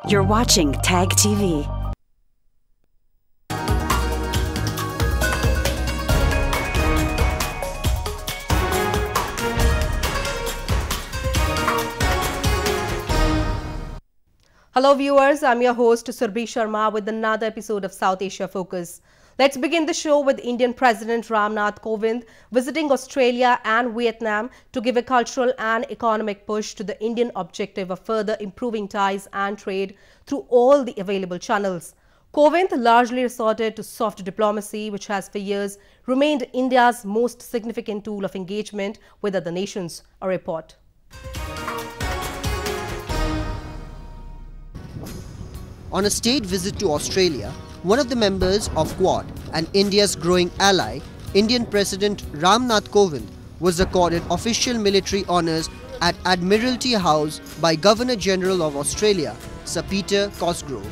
You're watching TAG TV. Hello viewers, I'm your host Surbhi Sharma with another episode of South Asia Focus. Let's begin the show with Indian President Ram Nath Kovind visiting Australia and Vietnam to give a cultural and economic push to the Indian objective of further improving ties and trade through all the available channels. Kovind largely resorted to soft diplomacy, which has for years remained India's most significant tool of engagement with other nations. A report. On a state visit to Australia, one of the members of Quad and India's growing ally, Indian President Ram Nath Kovind, was accorded official military honours at Admiralty House by Governor-General of Australia, Sir Peter Cosgrove.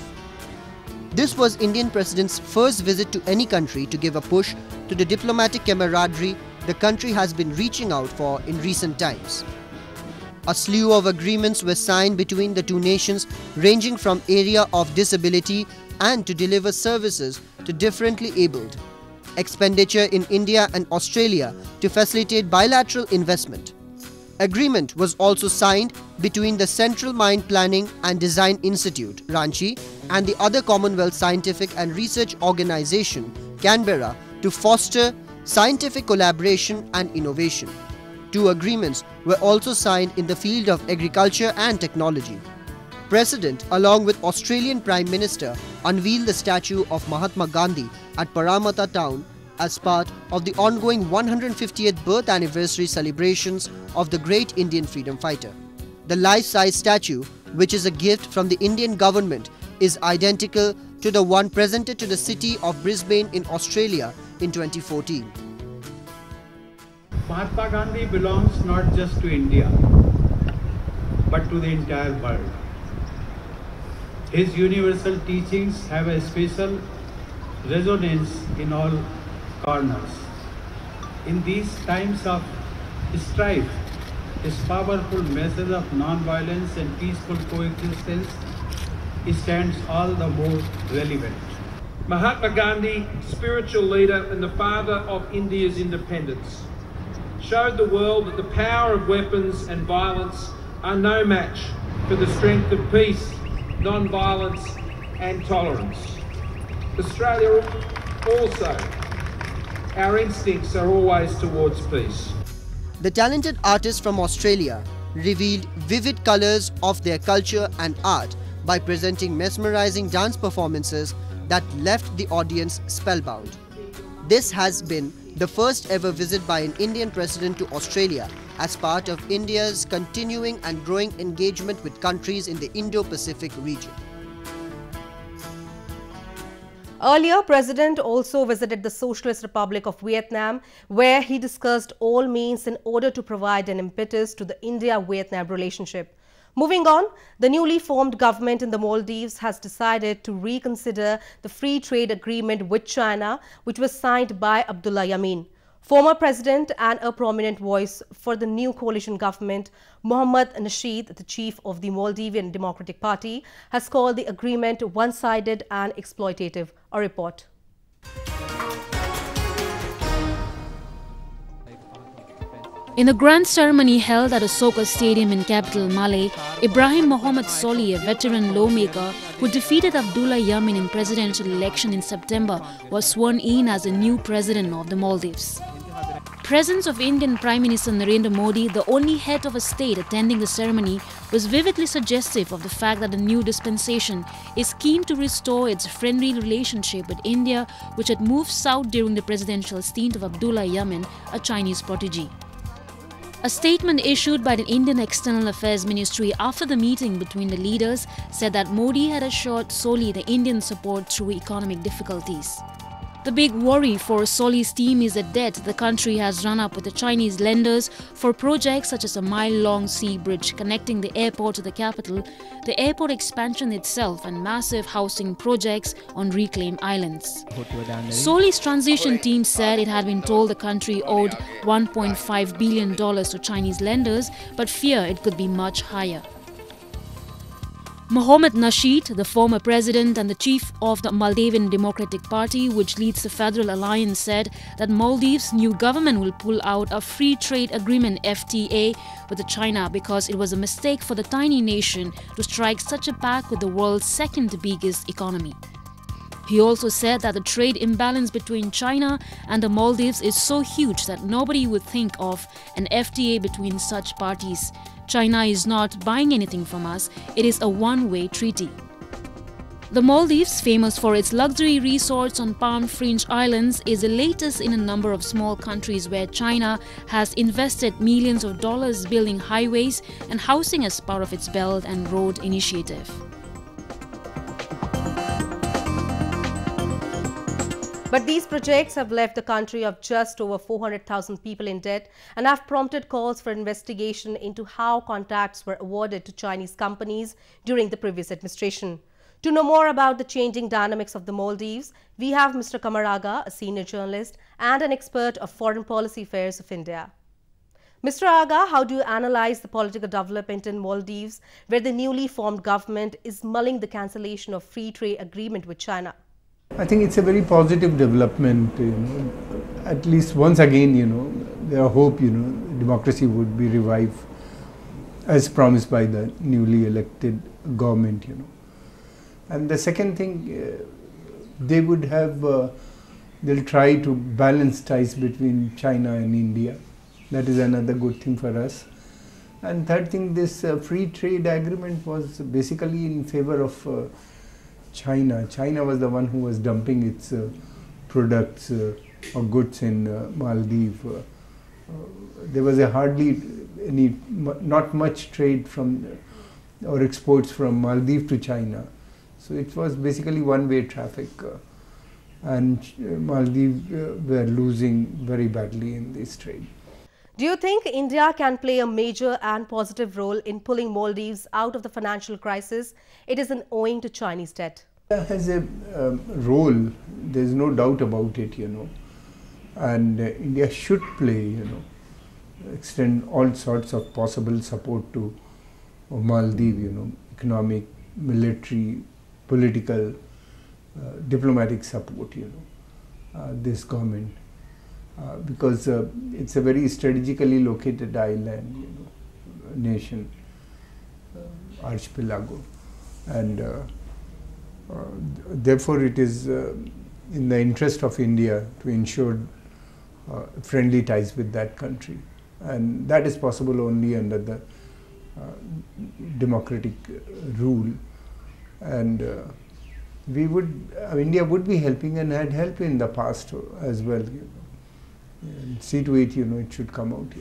This was Indian President's first visit to any country to give a push to the diplomatic camaraderie the country has been reaching out for in recent times. A slew of agreements were signed between the two nations, ranging from area of disability and to deliver services to differently abled, expenditure in India and Australia to facilitate bilateral investment. Agreement was also signed between the Central Mine Planning and Design Institute, Ranchi, and the other Commonwealth Scientific and Research Organisation, Canberra, to foster scientific collaboration and innovation. Two agreements were also signed in the field of agriculture and technology. President, along with Australian Prime Minister, unveiled the statue of Mahatma Gandhi at Parramatta town as part of the ongoing 150th birth anniversary celebrations of the great Indian freedom fighter. The life-size statue, which is a gift from the Indian government, is identical to the one presented to the city of Brisbane in Australia in 2014. Mahatma Gandhi belongs not just to India, but to the entire world. His universal teachings have a special resonance in all corners. In these times of strife, his powerful message of non-violence and peaceful coexistence stands all the more relevant. Mahatma Gandhi, spiritual leader and the father of India's independence, showed the world that the power of weapons and violence are no match for the strength of peace, non-violence and tolerance. Australia also, our instincts are always towards peace. The talented artists from Australia revealed vivid colours of their culture and art by presenting mesmerising dance performances that left the audience spellbound. This has been the first ever visit by an Indian president to Australia as part of India's continuing and growing engagement with countries in the Indo-Pacific region. Earlier, President also visited the Socialist Republic of Vietnam, where he discussed all means in order to provide an impetus to the India-Vietnam relationship. Moving on, the newly formed government in the Maldives has decided to reconsider the free trade agreement with China, which was signed by Abdullah Yameen. Former president and a prominent voice for the new coalition government, Mohammad Nasheed, the chief of the Maldivian Democratic Party, has called the agreement one-sided and exploitative. A report. In a grand ceremony held at a soccer stadium in capital Male, Ibrahim Mohamed Solih, a veteran lawmaker who defeated Abdullah Yameen in presidential election in September, was sworn in as the new president of the Maldives. Presence of Indian Prime Minister Narendra Modi, the only head of a state attending the ceremony, was vividly suggestive of the fact that the new dispensation is keen to restore its friendly relationship with India, which had moved south during the presidential stint of Abdullah Yameen, a Chinese protege. A statement issued by the Indian External Affairs Ministry after the meeting between the leaders said that Modi had assured Solih the Indian support through economic difficulties. The big worry for Solih's team is the debt the country has run up with the Chinese lenders for projects such as a mile-long sea bridge connecting the airport to the capital, the airport expansion itself and massive housing projects on reclaimed islands. Solih's transition team said it had been told the country owed $1.5 billion to Chinese lenders, but fear it could be much higher. Mohamed Nasheed, the former president and the chief of the Maldivian Democratic Party, which leads the Federal Alliance, said that Maldives' new government will pull out a free trade agreement FTA with China because it was a mistake for the tiny nation to strike such a pact with the world's second biggest economy. He also said that the trade imbalance between China and the Maldives is so huge that nobody would think of an FTA between such parties. China is not buying anything from us, it is a one-way treaty. The Maldives, famous for its luxury resorts on palm-fringed islands, is the latest in a number of small countries where China has invested millions of dollars building highways and housing as part of its Belt and Road Initiative. But these projects have left the country of just over 400,000 people in debt and have prompted calls for investigation into how contracts were awarded to Chinese companies during the previous administration. To know more about the changing dynamics of the Maldives, we have Mr. Kamar Agha, a senior journalist and an expert of foreign policy affairs of India. Mr. Agha, how do you analyze the political development in Maldives, where the newly formed government is mulling the cancellation of free trade agreement with China? I think it's a very positive development, at least once again, there are hope, democracy would be revived as promised by the newly elected government, And the second thing, they would have, they'll try to balance ties between China and India. That is another good thing for us. And third thing, this free trade agreement was basically in favor of China. China was the one who was dumping its products or goods in Maldives. There was not much trade from or exports from Maldives to China. So it was basically one-way traffic, and Maldives were losing very badly in this trade. Do you think India can play a major and positive role in pulling Maldives out of the financial crisis it is owing to Chinese debt? India has a role, there's no doubt about it, and India should play, extend all sorts of possible support to Maldives, economic, military, political, diplomatic support, this government. Because it's a very strategically located island, nation, archipelago, and therefore it is in the interest of India to ensure friendly ties with that country, and that is possible only under the democratic rule, and India would be helping and had helped in the past as well. And see to it, it should come out.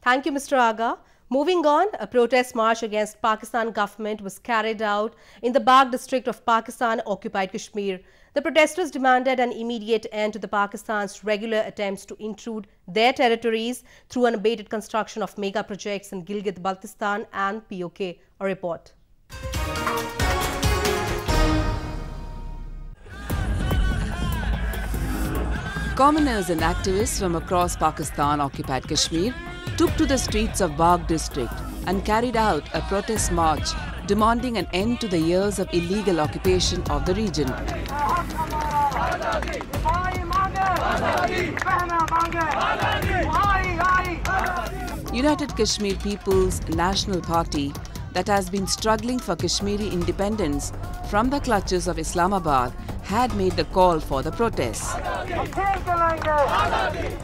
Thank you, Mr. Agha. Moving on, a protest march against Pakistan government was carried out in the Bagh district of Pakistan-occupied Kashmir. The protesters demanded an immediate end to the Pakistan's regular attempts to intrude their territories through unabated construction of mega projects in Gilgit-Baltistan and POK. A report. Commoners and activists from across Pakistan-occupied Kashmir took to the streets of Bagh district and carried out a protest march demanding an end to the years of illegal occupation of the region. United Kashmir People's National Party, that has been struggling for Kashmiri independence from the clutches of Islamabad, had made the call for the protests.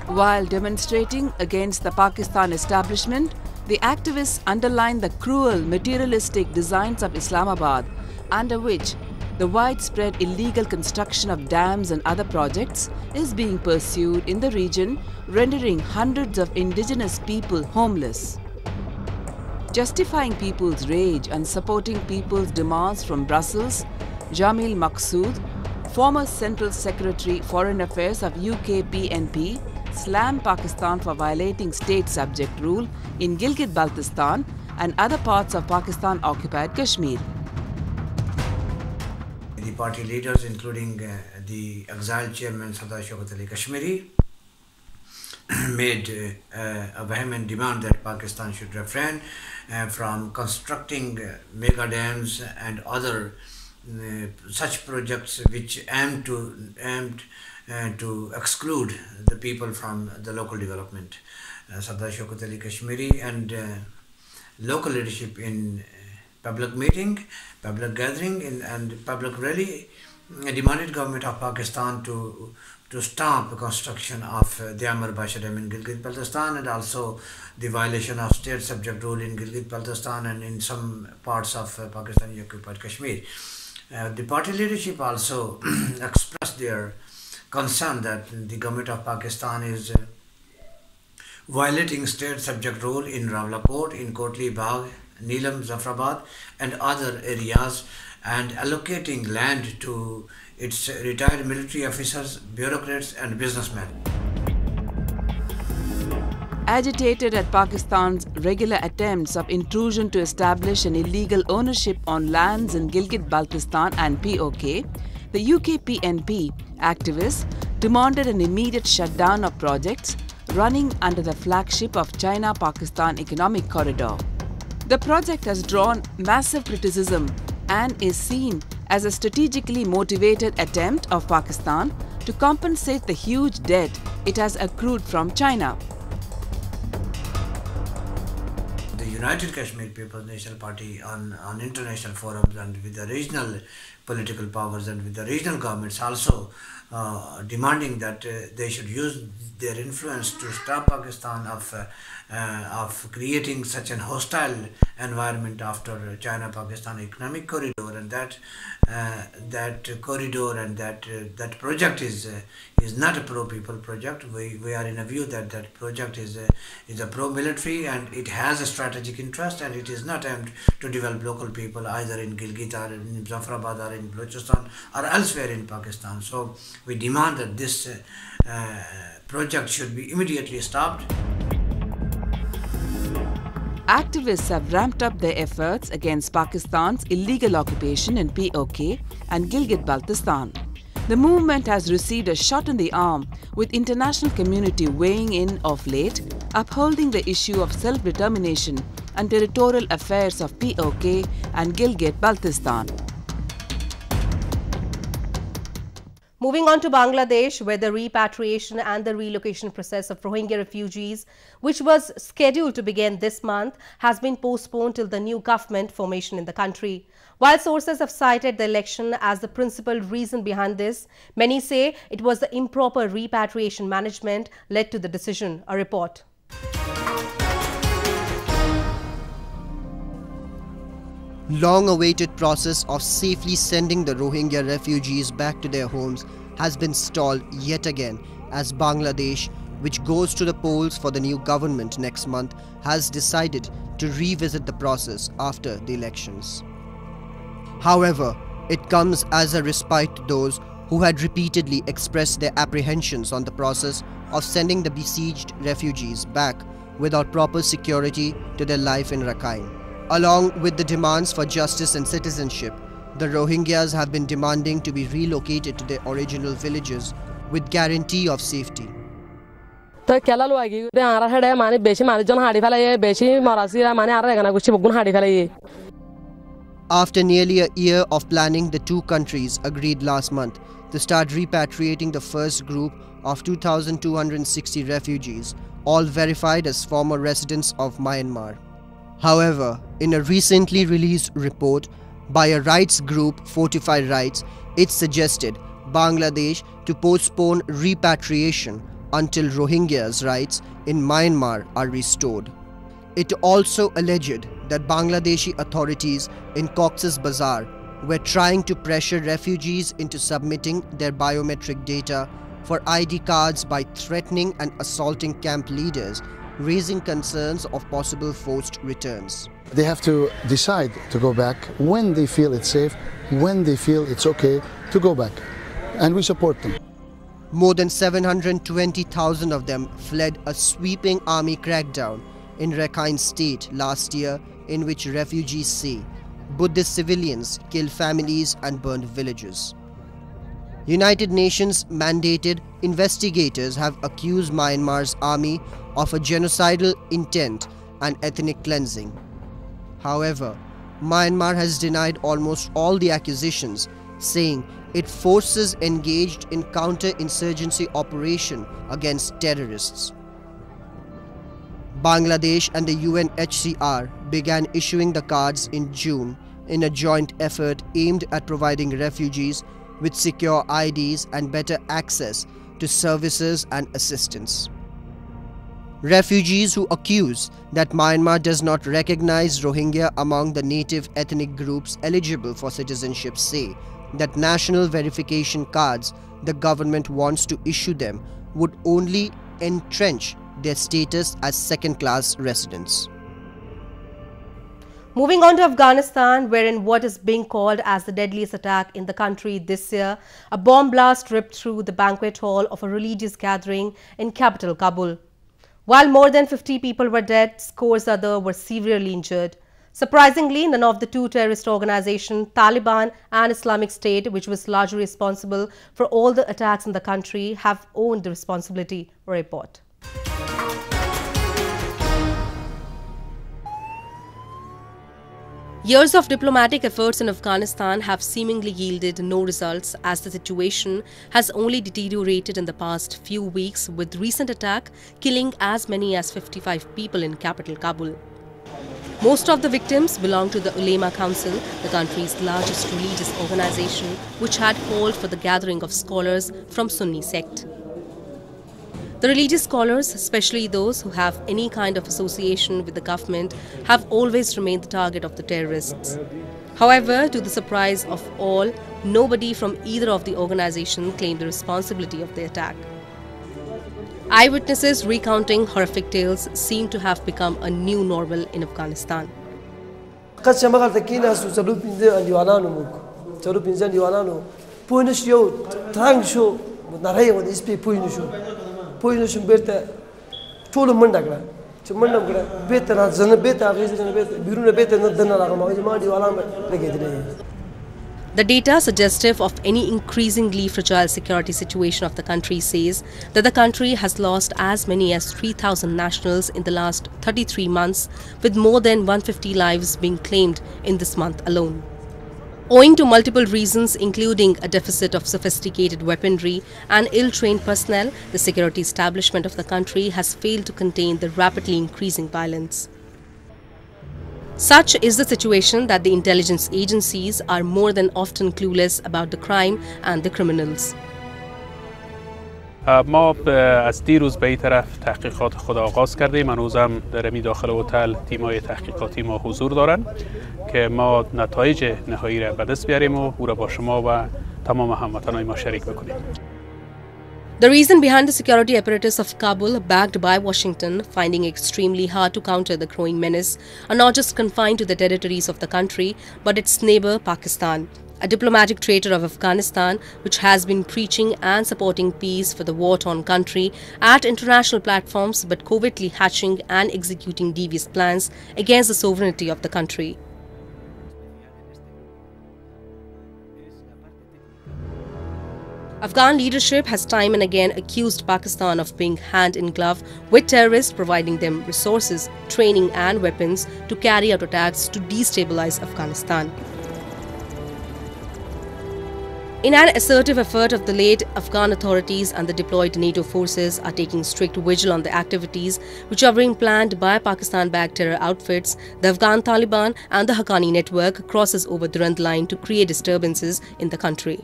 While demonstrating against the Pakistan establishment, the activists underlined the cruel, materialistic designs of Islamabad, under which the widespread illegal construction of dams and other projects is being pursued in the region, rendering hundreds of indigenous people homeless. Justifying people's rage and supporting people's demands from Brussels, Jamil Maqsood, former Central Secretary Foreign Affairs of UK PNP, slammed Pakistan for violating state subject rule in Gilgit-Baltistan and other parts of Pakistan-occupied Kashmir. The party leaders, including the exiled chairman Sardar Shaukat Ali Kashmiri, made a vehement demand that Pakistan should refrain from constructing mega dams and other such projects which aimed to exclude the people from the local development. Sardar Shaukat Ali Kashmiri and local leadership in public meeting, public gathering and public rally demanded government of Pakistan to stop the construction of the Amar Basha Dam in Gilgit-Baltistan and also the violation of state subject rule in Gilgit-Baltistan and in some parts of Pakistani occupied Kashmir. The party leadership also expressed their concern that the government of Pakistan is violating state subject rule in Rawalakot, in Kotli Bagh, Neelam, Zafrabad and other areas, and allocating land to its retired military officers, bureaucrats and businessmen. Agitated at Pakistan's regular attempts of intrusion to establish an illegal ownership on lands in Gilgit-Baltistan and POK, the UK PNP activists demanded an immediate shutdown of projects running under the flagship of China-Pakistan Economic Corridor. The project has drawn massive criticism and is seen as a strategically motivated attempt of Pakistan to compensate the huge debt it has accrued from China. The United Kashmir People's National Party on international forums and with the regional political powers and with the regional governments also demanding that they should use their influence to stop Pakistan of creating such an hostile environment after China-Pakistan Economic Corridor, and that corridor and that project is not a pro-people project. We are in a view that that project is a pro-military and it has a strategic interest and it is not aimed to develop local people either in Gilgit or in Zafrabad or in Balochistan or elsewhere in Pakistan. So we demand that this project should be immediately stopped. Activists have ramped up their efforts against Pakistan's illegal occupation in POK and Gilgit-Baltistan. The movement has received a shot in the arm, with international community weighing in of late, upholding the issue of self-determination and territorial affairs of POK and Gilgit-Baltistan. Moving on to Bangladesh, where the repatriation and the relocation process of Rohingya refugees, which was scheduled to begin this month, has been postponed till the new government formation in the country. While sources have cited the election as the principal reason behind this, many say it was the improper repatriation management led to the decision. A report. Long-awaited process of safely sending the Rohingya refugees back to their homes has been stalled yet again as Bangladesh, which goes to the polls for the new government next month, has decided to revisit the process after the elections. However, it comes as a respite to those who had repeatedly expressed their apprehensions on the process of sending the besieged refugees back without proper security to their life in Rakhine. Along with the demands for justice and citizenship, the Rohingyas have been demanding to be relocated to their original villages with guarantee of safety. After nearly a year of planning, the two countries agreed last month to start repatriating the first group of 2,260 refugees, all verified as former residents of Myanmar. However, in a recently released report by a rights group, Fortify Rights, it suggested Bangladesh to postpone repatriation until Rohingyas' rights in Myanmar are restored. It also alleged that Bangladeshi authorities in Cox's Bazar were trying to pressure refugees into submitting their biometric data for ID cards by threatening and assaulting camp leaders, raising concerns of possible forced returns. They have to decide to go back when they feel it's safe, when they feel it's okay to go back. And we support them. More than 720,000 of them fled a sweeping army crackdown in Rakhine State last year, in which refugees say Buddhist civilians killed families and burned villages. United Nations mandated investigators have accused Myanmar's army of a genocidal intent and ethnic cleansing. However, Myanmar has denied almost all the accusations, saying its forces engaged in counter-insurgency operation against terrorists. Bangladesh and the UNHCR began issuing the cards in June in a joint effort aimed at providing refugees with secure IDs and better access to services and assistance. Refugees who accuse that Myanmar does not recognize Rohingya among the native ethnic groups eligible for citizenship say that national verification cards the government wants to issue them would only entrench their status as second-class residents. Moving on to Afghanistan, wherein what is being called as the deadliest attack in the country this year, a bomb blast ripped through the banquet hall of a religious gathering in capital Kabul. While more than 50 people were dead, scores others were severely injured. Surprisingly, none of the two terrorist organizations, Taliban and Islamic State, which was largely responsible for all the attacks in the country, have owned the responsibility. Report. Years of diplomatic efforts in Afghanistan have seemingly yielded no results, as the situation has only deteriorated in the past few weeks, with recent attack killing as many as 55 people in capital Kabul. Most of the victims belong to the Ulema Council, the country's largest religious organization, which had called for the gathering of scholars from Sunni sect. The religious scholars, especially those who have any kind of association with the government, have always remained the target of the terrorists. However, to the surprise of all, nobody from either of the organizations claimed the responsibility of the attack. Eyewitnesses recounting horrific tales seem to have become a new normal in Afghanistan. The data suggestive of any increasingly fragile security situation of the country says that the country has lost as many as 3,000 nationals in the last 33 months, with more than 150 lives being claimed in this month alone. Owing to multiple reasons, including a deficit of sophisticated weaponry and ill-trained personnel, the security establishment of the country has failed to contain the rapidly increasing violence. Such is the situation that the intelligence agencies are more than often clueless about the crime and the criminals. ما از دیروز به این طرف تحقیقات خود آغاز کردیم. هنوزم در داخل هتل تیم‌های تحقیقاتی ما حضور دارن که ما نتایج نهایی را به دست بیاریم و او را با شما و تمام هموطنان ما شریک بکنیم. The reason behind the security apparatus of Kabul, backed by Washington, finding it extremely hard to counter the growing menace, are not just confined to the territories of the country, but its neighbor Pakistan, a diplomatic traitor of Afghanistan, which has been preaching and supporting peace for the war-torn country at international platforms, but covertly hatching and executing devious plans against the sovereignty of the country. Afghan leadership has time and again accused Pakistan of being hand in glove with terrorists, providing them resources, training and weapons to carry out attacks to destabilize Afghanistan. In an assertive effort of the late, Afghan authorities and the deployed NATO forces are taking strict vigil on the activities which are being planned by Pakistan-backed terror outfits. The Afghan Taliban and the Haqqani network crosses over the Durand line to create disturbances in the country.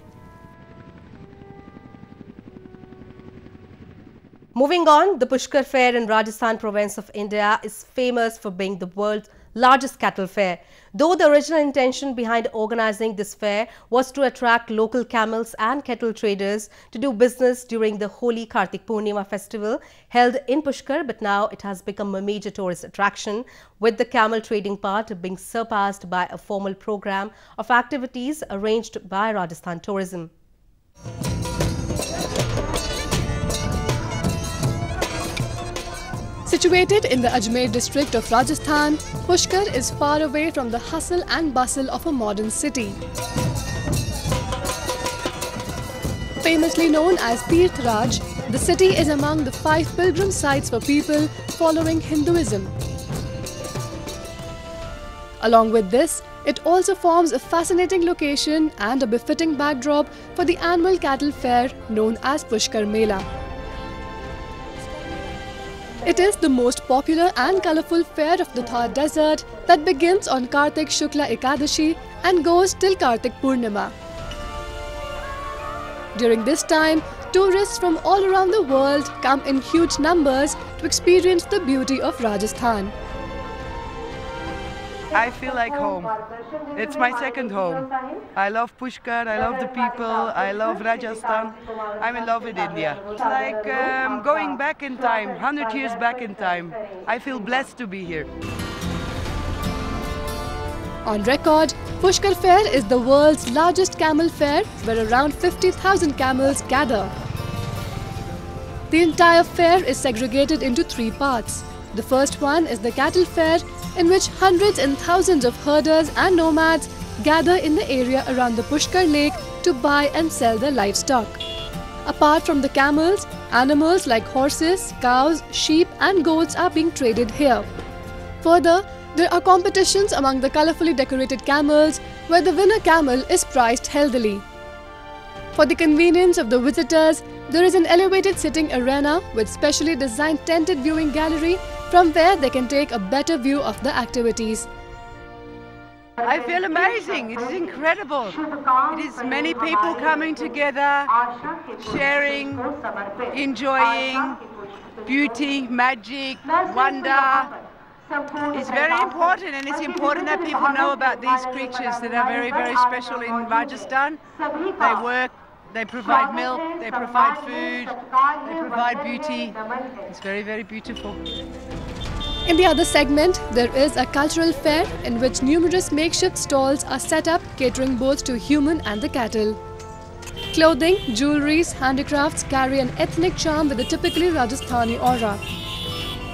Moving on, the Pushkar Fair in Rajasthan province of India is famous for being the world's largest cattle fair. Though the original intention behind organizing this fair was to attract local camels and cattle traders to do business during the holy Kartik Purnima festival held in Pushkar, but now it has become a major tourist attraction, with the camel trading part being surpassed by a formal program of activities arranged by Rajasthan Tourism. Situated in the Ajmer district of Rajasthan, Pushkar is far away from the hustle and bustle of a modern city. Famously known as Tirth Raj, the city is among the 5 pilgrim sites for people following Hinduism. Along with this, it also forms a fascinating location and a befitting backdrop for the annual cattle fair known as Pushkar Mela. It is the most popular and colourful fair of the Thar desert that begins on Kartik Shukla Ekadashi and goes till Kartik Purnima. During this time, tourists from all around the world come in huge numbers to experience the beauty of Rajasthan. I feel like home. It's my second home. I love Pushkar, I love the people, I love Rajasthan. I'm in love with India. It's like going back in time, 100 years back in time. I feel blessed to be here. On record, Pushkar Fair is the world's largest camel fair where around 50,000 camels gather. The entire fair is segregated into 3 parts. The first one is the cattle fair, in which hundreds and thousands of herders and nomads gather in the area around the Pushkar Lake to buy and sell their livestock. Apart from the camels, animals like horses, cows, sheep and goats are being traded here. Further, there are competitions among the colourfully decorated camels where the winner camel is prized healthily. For the convenience of the visitors, there is an elevated sitting arena with specially designed tented viewing gallery from where they can take a better view of the activities. I feel amazing. It is incredible. It is many people coming together, sharing, enjoying beauty, magic, wonder. It's very important, and it's important that people know about these creatures that are very, very special in Rajasthan. They work, they provide milk, they provide food, they provide beauty. It's very, very beautiful. In the other segment, there is a cultural fair in which numerous makeshift stalls are set up catering both to human and the cattle. Clothing, jewelries, handicrafts carry an ethnic charm with a typically Rajasthani aura.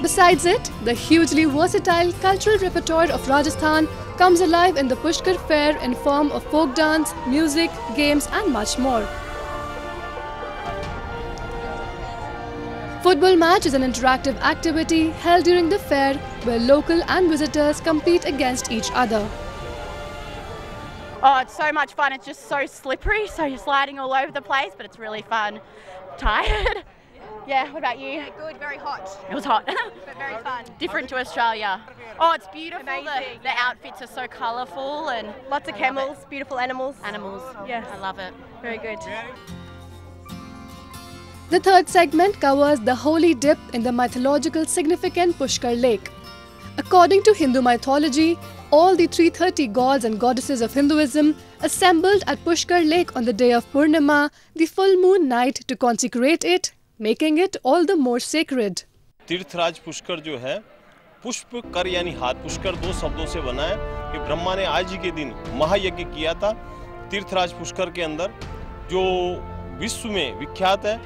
Besides it, the hugely versatile cultural repertoire of Rajasthan comes alive in the Pushkar Fair in form of folk dance, music, games and much more. Football match is an interactive activity held during the fair where local and visitors compete against each other. Oh, it's so much fun. It's just so slippery, so you're sliding all over the place, but it's really fun. Tired. Yeah, what about you? Yeah, good, very hot. It was hot. But very fun. Different to Australia. Oh, it's beautiful. The outfits are so colourful and lots of camels, beautiful animals. Animals. Yes. I love it. Very good. The third segment covers the holy dip in the mythological significant Pushkar Lake. According to Hindu mythology, all the 330 gods and goddesses of Hinduism assembled at Pushkar Lake on the day of Purnima, the full moon night, to consecrate it, making it all the more sacred. तीर्थराज पुष्कर जो है, पुष्प कर यानी हाथ, पुष्कर 2 शब्दों से बना है कि ब्रह्मा ने आज ही के दिन महायज्ञ किया था तीर्थराज पुष्कर के अंदर, जो विश्व में विख्यात है।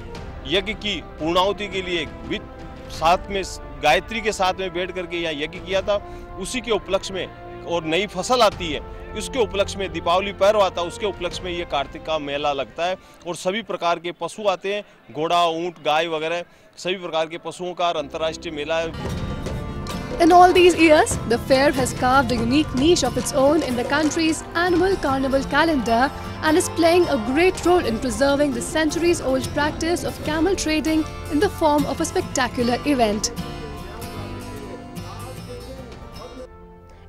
यज्ञ की पूर्णाहुति के लिए साथ में गायत्री के साथ में बैठ करके यहाँ यज्ञ किया था। उसी के उपलक्ष्य में और नई फसल आती है, उसके उपलक्ष्य में दीपावली पर्व आता है, उसके उपलक्ष्य में ये कार्तिक का मेला लगता है और सभी प्रकार के पशु आते हैं, घोड़ा, ऊंट, गाय वगैरह सभी प्रकार के पशुओं का अंतर्राष्ट्रीय मेला है। In all these years, the fair has carved a unique niche of its own in the country's annual carnival calendar and is playing a great role in preserving the centuries-old practice of camel trading in the form of a spectacular event.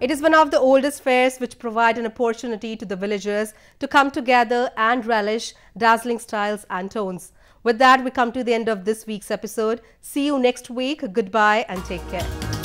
It is one of the oldest fairs which provide an opportunity to the villagers to come together and relish dazzling styles and tones. With that, we come to the end of this week's episode. See you next week. Goodbye and take care.